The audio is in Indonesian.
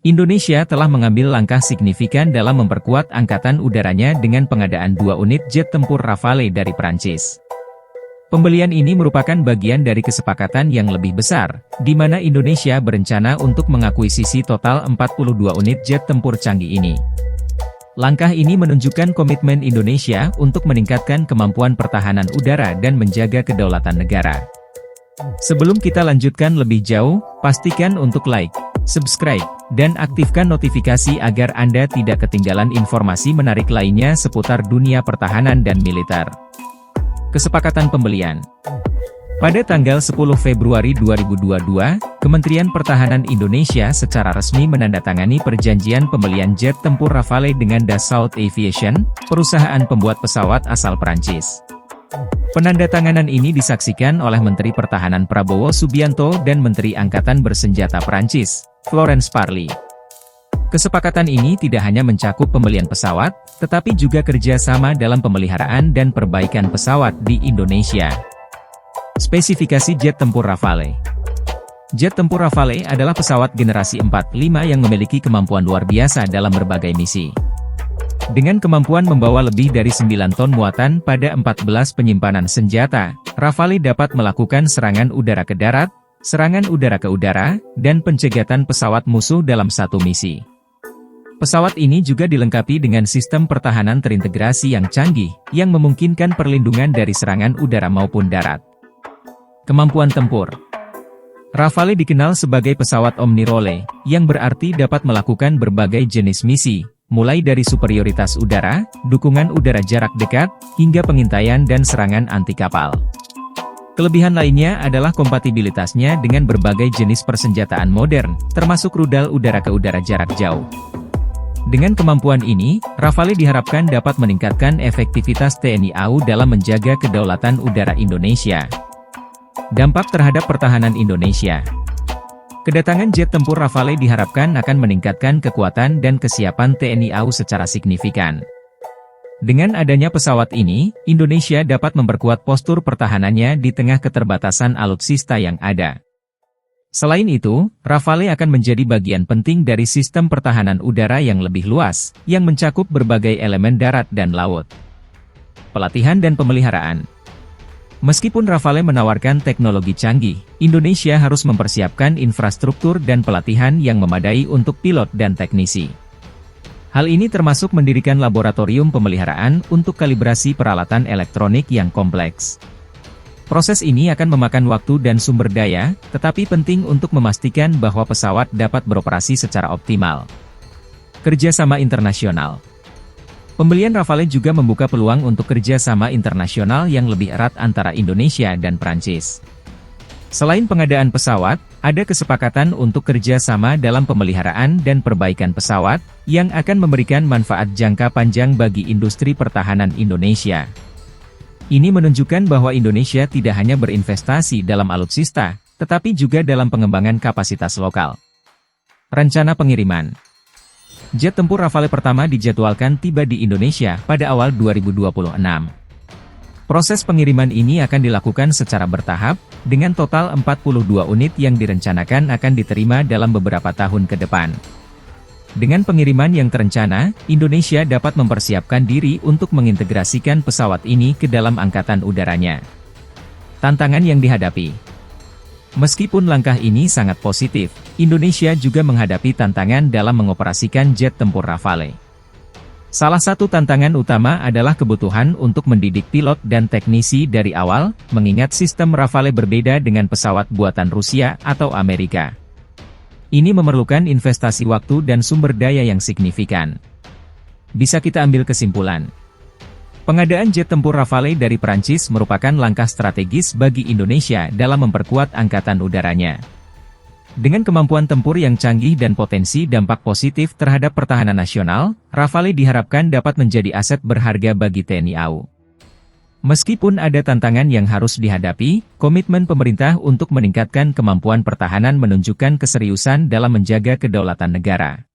Indonesia telah mengambil langkah signifikan dalam memperkuat angkatan udaranya dengan pengadaan 2 unit jet tempur Rafale dari Prancis. Pembelian ini merupakan bagian dari kesepakatan yang lebih besar, di mana Indonesia berencana untuk mengakuisisi total 42 unit jet tempur canggih ini. Langkah ini menunjukkan komitmen Indonesia untuk meningkatkan kemampuan pertahanan udara dan menjaga kedaulatan negara. Sebelum kita lanjutkan lebih jauh, pastikan untuk like, subscribe, dan aktifkan notifikasi agar Anda tidak ketinggalan informasi menarik lainnya seputar dunia pertahanan dan militer. Kesepakatan pembelian. Pada tanggal 10 Februari 2022, Kementerian Pertahanan Indonesia secara resmi menandatangani perjanjian pembelian jet tempur Rafale dengan Dassault Aviation, perusahaan pembuat pesawat asal Prancis. Penandatanganan ini disaksikan oleh Menteri Pertahanan Prabowo Subianto dan Menteri Angkatan Bersenjata Prancis, Florence Parly. Kesepakatan ini tidak hanya mencakup pembelian pesawat, tetapi juga kerjasama dalam pemeliharaan dan perbaikan pesawat di Indonesia. Spesifikasi jet tempur Rafale. Jet tempur Rafale adalah pesawat generasi 4-5 yang memiliki kemampuan luar biasa dalam berbagai misi. Dengan kemampuan membawa lebih dari 9 ton muatan pada 14 penyimpanan senjata, Rafale dapat melakukan serangan udara ke darat, serangan udara ke udara, dan pencegatan pesawat musuh dalam satu misi. Pesawat ini juga dilengkapi dengan sistem pertahanan terintegrasi yang canggih, yang memungkinkan perlindungan dari serangan udara maupun darat. Kemampuan tempur. Rafale dikenal sebagai pesawat omnirole, yang berarti dapat melakukan berbagai jenis misi, mulai dari superioritas udara, dukungan udara jarak dekat, hingga pengintaian dan serangan anti kapal. Kelebihan lainnya adalah kompatibilitasnya dengan berbagai jenis persenjataan modern, termasuk rudal udara ke udara jarak jauh. Dengan kemampuan ini, Rafale diharapkan dapat meningkatkan efektivitas TNI AU dalam menjaga kedaulatan udara Indonesia. Dampak terhadap pertahanan Indonesia. Kedatangan jet tempur Rafale diharapkan akan meningkatkan kekuatan dan kesiapan TNI AU secara signifikan. Dengan adanya pesawat ini, Indonesia dapat memperkuat postur pertahanannya di tengah keterbatasan alutsista yang ada. Selain itu, Rafale akan menjadi bagian penting dari sistem pertahanan udara yang lebih luas, yang mencakup berbagai elemen darat dan laut. Pelatihan dan pemeliharaan. Meskipun Rafale menawarkan teknologi canggih, Indonesia harus mempersiapkan infrastruktur dan pelatihan yang memadai untuk pilot dan teknisi. Hal ini termasuk mendirikan laboratorium pemeliharaan untuk kalibrasi peralatan elektronik yang kompleks. Proses ini akan memakan waktu dan sumber daya, tetapi penting untuk memastikan bahwa pesawat dapat beroperasi secara optimal. Kerjasama internasional. Pembelian Rafale juga membuka peluang untuk kerjasama internasional yang lebih erat antara Indonesia dan Prancis. Selain pengadaan pesawat, ada kesepakatan untuk kerjasama dalam pemeliharaan dan perbaikan pesawat, yang akan memberikan manfaat jangka panjang bagi industri pertahanan Indonesia. Ini menunjukkan bahwa Indonesia tidak hanya berinvestasi dalam alutsista, tetapi juga dalam pengembangan kapasitas lokal. Rencana pengiriman. Jet tempur Rafale pertama dijadwalkan tiba di Indonesia pada awal 2026. Proses pengiriman ini akan dilakukan secara bertahap, dengan total 42 unit yang direncanakan akan diterima dalam beberapa tahun ke depan. Dengan pengiriman yang terencana, Indonesia dapat mempersiapkan diri untuk mengintegrasikan pesawat ini ke dalam angkatan udaranya. Tantangan yang dihadapi. Meskipun langkah ini sangat positif, Indonesia juga menghadapi tantangan dalam mengoperasikan jet tempur Rafale. Salah satu tantangan utama adalah kebutuhan untuk mendidik pilot dan teknisi dari awal, mengingat sistem Rafale berbeda dengan pesawat buatan Rusia atau Amerika. Ini memerlukan investasi waktu dan sumber daya yang signifikan. Bisa kita ambil kesimpulan. Pengadaan jet tempur Rafale dari Prancis merupakan langkah strategis bagi Indonesia dalam memperkuat angkatan udaranya. Dengan kemampuan tempur yang canggih dan potensi dampak positif terhadap pertahanan nasional, Rafale diharapkan dapat menjadi aset berharga bagi TNI AU. Meskipun ada tantangan yang harus dihadapi, komitmen pemerintah untuk meningkatkan kemampuan pertahanan menunjukkan keseriusan dalam menjaga kedaulatan negara.